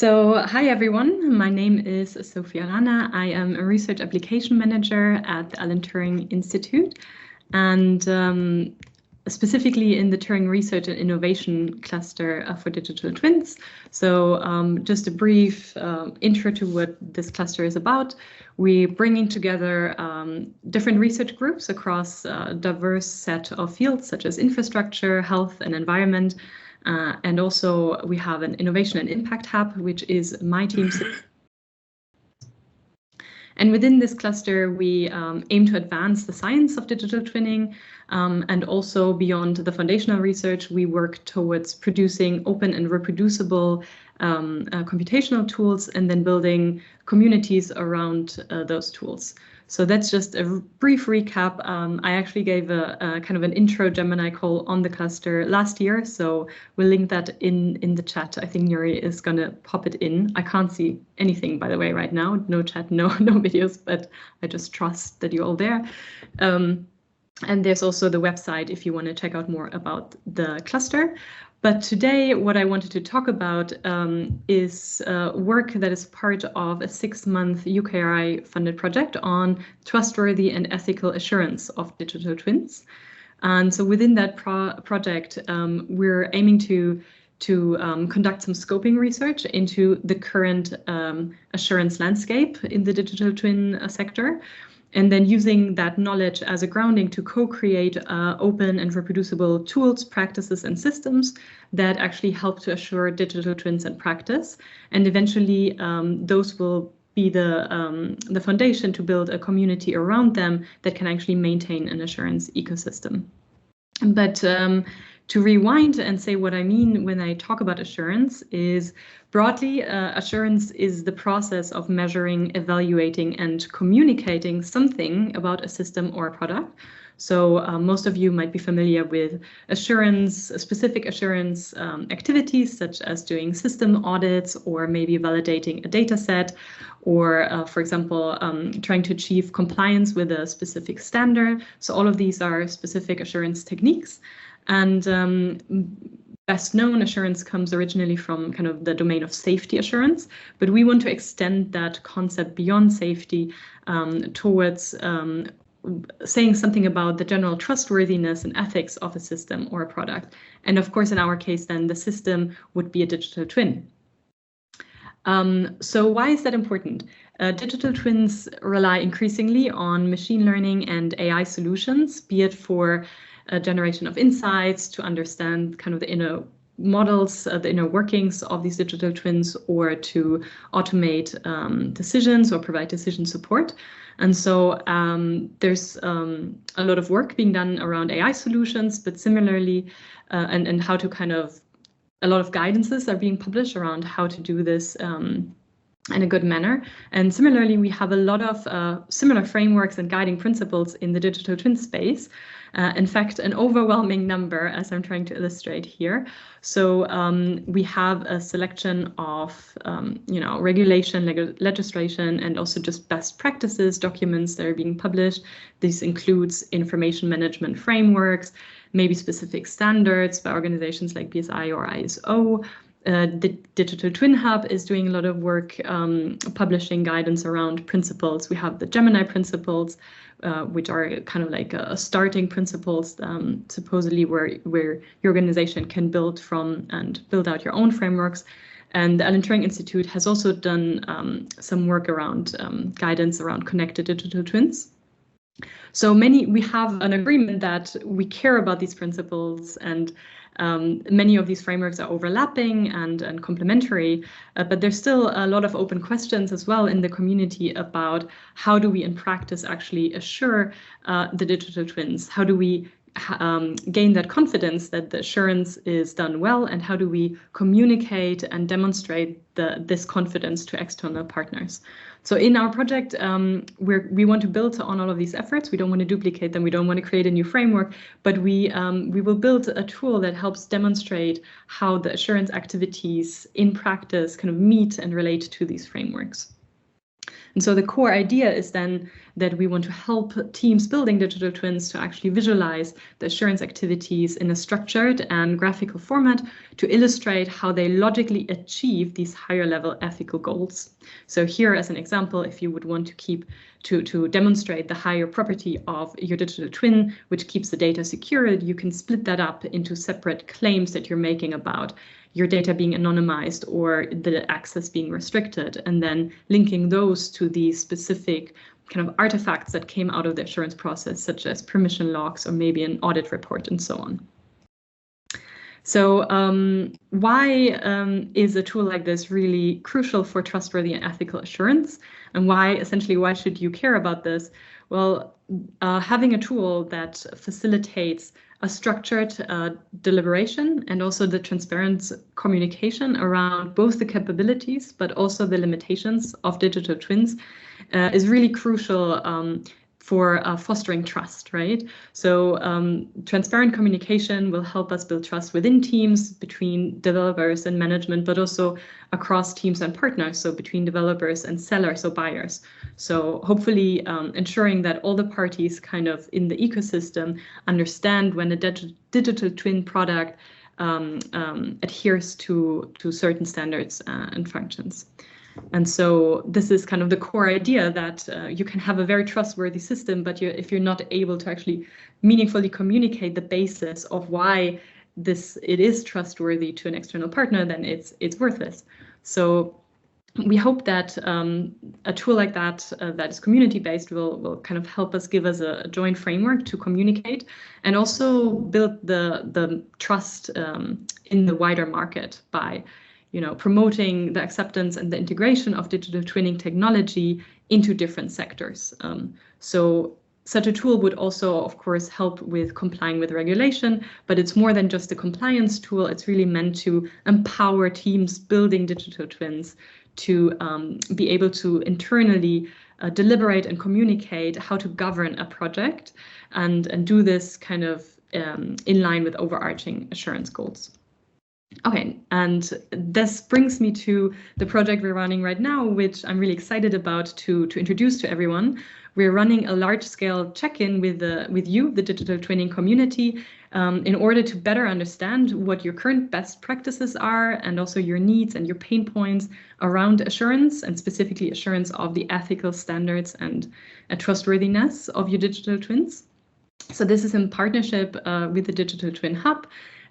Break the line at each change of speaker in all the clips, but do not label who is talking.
Hi everyone, my name is Sophie Arana. I am a research application manager at the Turing Institute, and specifically in the Turing Research and Innovation cluster for digital twins. Just a brief intro to what this cluster is about. We're bringing together different research groups across a diverse set of fields such as infrastructure, health and environment. And also we have an innovation and impact hub, which is my team's. And within this cluster, we aim to advance the science of digital twinning, and also beyond the foundational research, we work towards producing open and reproducible computational tools and then building communities around those tools. So that's just a brief recap. I actually gave a kind of an intro Gemini call on the cluster last year, so we'll link that in the chat. I think Yuri is going to pop it in. I can't see anything, by the way, right now. No chat, no videos, but I just trust that you're all there. And there's also the website if you want to check out more about the cluster. But today, what I wanted to talk about is work that is part of a 6-month UKRI-funded project on trustworthy and ethical assurance of digital twins. And so within that project, we're aiming to conduct some scoping research into the current assurance landscape in the digital twin sector, and then using that knowledge as a grounding to co-create open and reproducible tools, practices, and systems that actually help to assure digital twins in practice. And eventually, those will be the foundation to build a community around them that can actually maintain an assurance ecosystem. But to rewind and say what I mean when I talk about assurance is broadly, assurance is the process of measuring, evaluating, and communicating something about a system or a product. So most of you might be familiar with assurance, specific assurance activities, such as doing system audits or maybe validating a data set, or for example, trying to achieve compliance with a specific standard. So all of these are specific assurance techniques. And best known assurance comes originally from kind of the domain of safety assurance, but we want to extend that concept beyond safety towards saying something about the general trustworthiness and ethics of a system or a product. And of course, in our case, then the system would be a digital twin. So why is that important? Digital twins rely increasingly on machine learning and AI solutions, be it for a generation of insights to understand kind of the inner models, the inner workings of these digital twins, or to automate decisions or provide decision support. And so there's a lot of work being done around AI solutions, but similarly, and how to kind of, a lot of guidances are being published around how to do this in a good manner. And similarly, we have a lot of similar frameworks and guiding principles in the digital twin space. In fact, an overwhelming number, as I'm trying to illustrate here. So we have a selection of, regulation, legislation, and also just best practices documents that are being published. This includes information management frameworks, maybe specific standards by organizations like BSI or ISO. The Digital Twin Hub is doing a lot of work publishing guidance around principles. We have the Gemini principles, which are kind of like starting principles, supposedly where your organization can build from and build out your own frameworks. And the Turing Institute has also done some work around guidance around connected digital twins. So we have an agreement that we care about these principles, and many of these frameworks are overlapping and complementary, but there's still a lot of open questions as well in the community about how do we in practice actually assure the digital twins? How do we gain that confidence that the assurance is done well, and how do we communicate and demonstrate this confidence to external partners? So in our project, we want to build on all of these efforts. We don't want to duplicate them. We don't want to create a new framework, but we will build a tool that helps demonstrate how the assurance activities in practice kind of meet and relate to these frameworks. And so the core idea is then that we want to help teams building digital twins to actually visualize the assurance activities in a structured and graphical format to illustrate how they logically achieve these higher level ethical goals. So here, as an example, if you would want to demonstrate the higher property of your digital twin, which keeps the data secured, you can split that up into separate claims that you're making about your data being anonymized or the access being restricted, and then linking those to the specific kind of artifacts that came out of the assurance process, such as permission logs or maybe an audit report and so on. So why is a tool like this really crucial for trustworthy and ethical assurance? And why should you care about this? Well, having a tool that facilitates a structured deliberation and also the transparent communication around both the capabilities but also the limitations of digital twins is really crucial for fostering trust, right? So transparent communication will help us build trust within teams, between developers and management, but also across teams and partners, so between developers and sellers or buyers. So hopefully ensuring that all the parties kind of in the ecosystem understand when a digital twin product adheres to certain standards and functions. And so this is kind of the core idea that you can have a very trustworthy system, but if you're not able to actually meaningfully communicate the basis of why it is trustworthy to an external partner, then it's worthless. So we hope that a tool like that that is community-based will kind of help us, give us a joint framework to communicate and also build the trust in the wider market by promoting the acceptance and the integration of digital twinning technology into different sectors. So such a tool would also, of course, help with complying with regulation, but it's more than just a compliance tool. It's really meant to empower teams building digital twins to be able to internally deliberate and communicate how to govern a project and do this kind of in line with overarching assurance goals. Okay, and this brings me to the project we're running right now, which I'm really excited about to introduce to everyone. We're running a large-scale check-in with you, the digital twinning community, in order to better understand what your current best practices are and also your needs and your pain points around assurance, and specifically assurance of the ethical standards and trustworthiness of your digital twins. So this is in partnership with the Digital Twin Hub.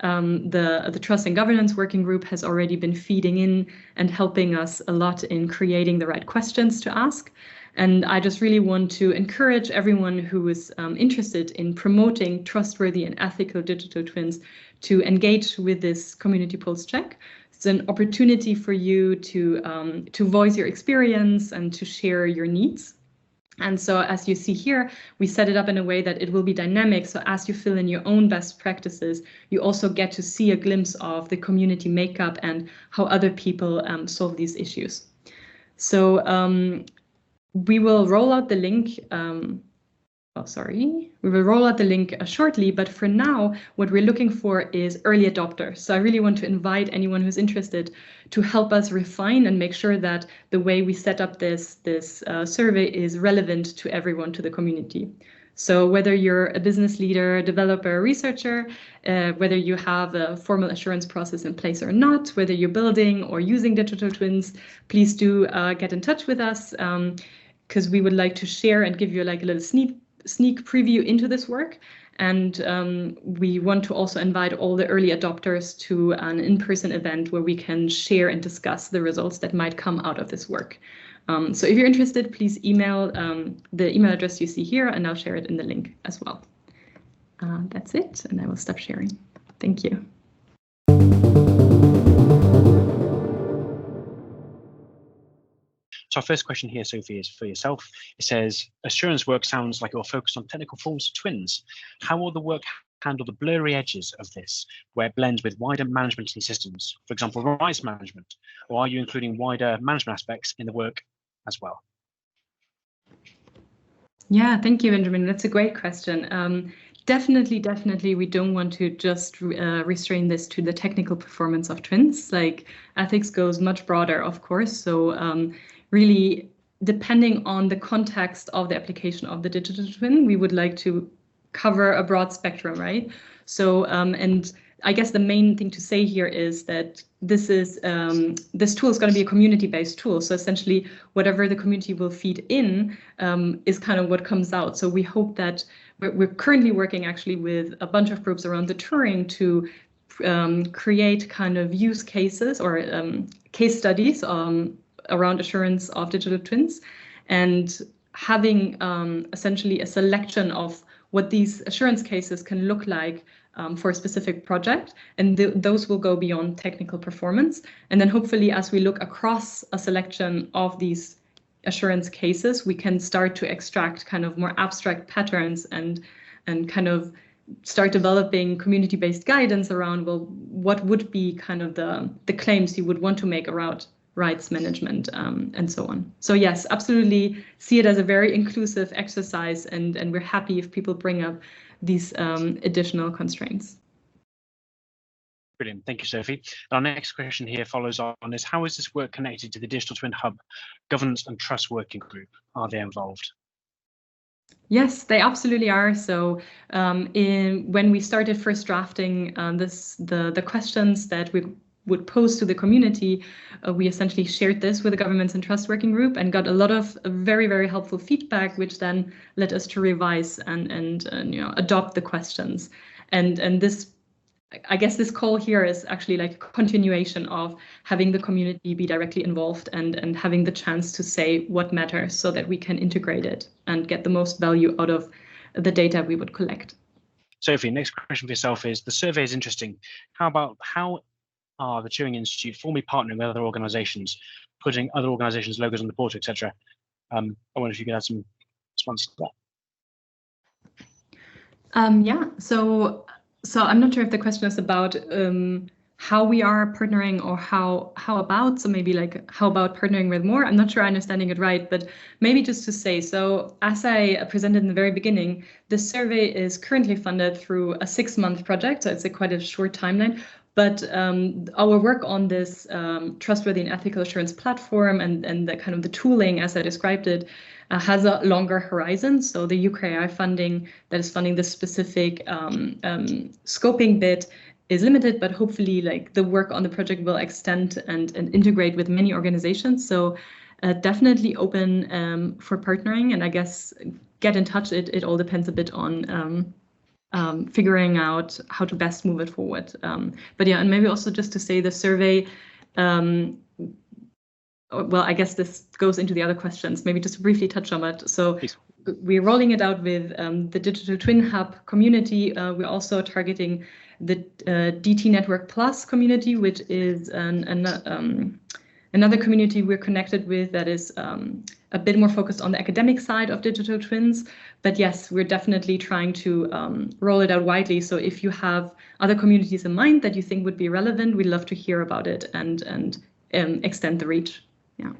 The Trust and Governance Working Group has already been feeding in and helping us a lot in creating the right questions to ask. And I just really want to encourage everyone who is interested in promoting trustworthy and ethical digital twins to engage with this community pulse check. It's an opportunity for you to voice your experience and to share your needs. And so as you see here, we set it up in a way that it will be dynamic. So as you fill in your own best practices, you also get to see a glimpse of the community makeup and how other people solve these issues. So we will roll out the link. We will roll out the link shortly, but for now, what we're looking for is early adopters. So I really want to invite anyone who's interested to help us refine and make sure that the way we set up this survey is relevant to everyone, to the community. So whether you're a business leader, developer, researcher, whether you have a formal assurance process in place or not, whether you're building or using digital twins, please do get in touch with us, because we would like to share and give you like a little sneak preview into this work. And we want to also invite all the early adopters to an in-person event where we can share and discuss the results that might come out of this work. So if you're interested, please email the email address you see here, and I'll share it in the link as well. That's it, and I will stop sharing. Thank you.
So our first question here, Sophie, is for yourself. It says, assurance work sounds like you're focused on technical forms of twins. How will the work handle the blurry edges of this, where it blends with wider management systems, for example, rights management? Or are you including wider management aspects in the work as well?
Yeah, thank you, Benjamin. That's a great question. Definitely, we don't want to just restrain this to the technical performance of twins. Like, ethics goes much broader, of course. So really depending on the context of the application of the digital twin, we would like to cover a broad spectrum, right? So, and I guess the main thing to say here is that this tool is going to be a community-based tool. So essentially, whatever the community will feed in is kind of what comes out. So we hope that we're currently working actually with a bunch of groups around the Turing to create kind of use cases or case studies around assurance of digital twins, and having essentially a selection of what these assurance cases can look like for a specific project, and those will go beyond technical performance. And then hopefully, as we look across a selection of these assurance cases, we can start to extract kind of more abstract patterns and kind of start developing community-based guidance around, well, what would be kind of the claims you would want to make around rights management and so on. So yes, absolutely see it as a very inclusive exercise, and we're happy if people bring up these additional constraints.
Brilliant, thank you, Sophie. Our next question here follows on is, how is this work connected to the Digital Twin Hub Governance and Trust Working Group? Are they involved?
Yes, they absolutely are. So when we started first drafting the questions that we would pose to the community, we essentially shared this with the Governance and Trust Working Group and got a lot of very, very helpful feedback, which then led us to revise and adopt the questions. And this, I guess this call here is actually like a continuation of having the community be directly involved and having the chance to say what matters so that we can integrate it and get the most value out of the data we would collect.
Sophie, next question for yourself is, the survey is interesting. How are the Turing Institute formally partnering with other organizations, putting other organizations' logos on the portal, etc.? I wonder if you could add some response to that.
Yeah, so I'm not sure if the question is about how we are partnering or how about, so maybe like how about partnering with more? I'm not sure I'm understanding it right, but maybe just to say, so as I presented in the very beginning, the survey is currently funded through a 6-month project, so it's quite a short timeline. But our work on this trustworthy and ethical assurance platform and the kind of the tooling, as I described it, has a longer horizon. So the UKI funding that is funding this specific scoping bit is limited, but hopefully like the work on the project will extend and integrate with many organizations. So definitely open for partnering, and I guess get in touch. It all depends a bit on figuring out how to best move it forward. But yeah, and maybe also just to say the survey, well, I guess this goes into the other questions, maybe just briefly touch on it. So please. We're rolling it out with the Digital Twin Hub community. We're also targeting the DT Network Plus community, which is another community we're connected with that is a bit more focused on the academic side of digital twins. But yes, we're definitely trying to roll it out widely. So if you have other communities in mind that you think would be relevant, we'd love to hear about it and extend the reach. Yeah.